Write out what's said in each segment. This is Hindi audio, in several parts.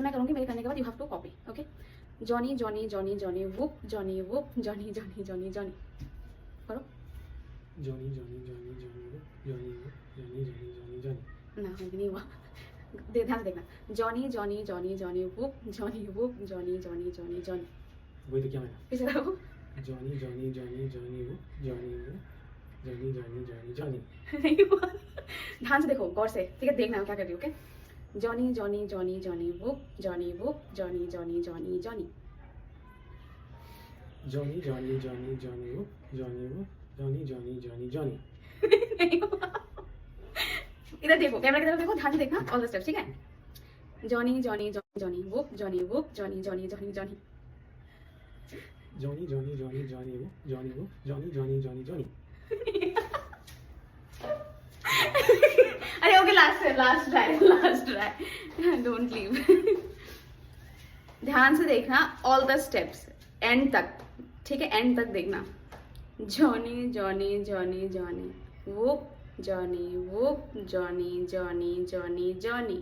मैं करूँगी, मेरे करने के बाद you have to copy. Okay. Johnny Johnny Johnny Johnny whoop Johnny whoop Johnny Johnny Johnny Johnny. करो. Johnny Johnny Johnny Johnny Johnny Johnny Johnny Johnny Johnny. ना अभी नहीं हुआ. ध्यान से देखना. Johnny Johnny Johnny Johnny whoop Johnny Johnny Johnny Johnny. वही तो क्या मैंने. पीछे रहो. Johnny Johnny Johnny Johnny Johnny Johnny Johnny Johnny Johnny. नहीं हुआ. ध्यान से देखो, गौर से. ठीक है, देखना क्या कर रही हूँ. Okay. Johnny Johnny Johnny Johnny whoop Johnny Johnny Johnny Johnny Johnny. Johnny Johnny Johnny Johnny Johnny Johnny Johnny Johnny Johnny. नहीं हुआ. इधर देखो, कैमरा की तरफ देखो, ध्यान से देखना ऑल द स्टेप्स. ठीक है. Johnny Johnny Johnny Johnny whoop Johnny Johnny Johnny Johnny Johnny. Johnny Johnny Johnny Johnny Johnny Johnny Johnny Johnny Johnny. अरे okay, last try. Don't leave. ध्यान से देखना ऑल द स्टेप्स एंड तक. ठीक है, एंड तक देखना. Johnny Johnny Johnny Johnny whoop Johnny Johnny Johnny Johnny Johnny.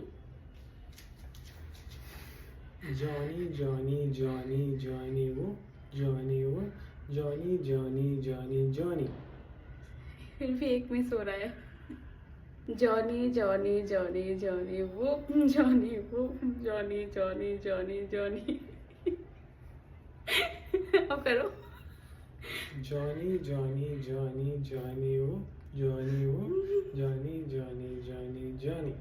Johnny Johnny Johnny Johnny Johnny Johnny Johnny Johnny Johnny. फिर भी एक मिस हो रहा है. Johnny Johnny Johnny Johnny whoop Johnny Johnny Johnny Johnny Johnny. अब करो. Johnny Johnny Johnny Johnny Johnny Johnny Johnny Johnny Johnny.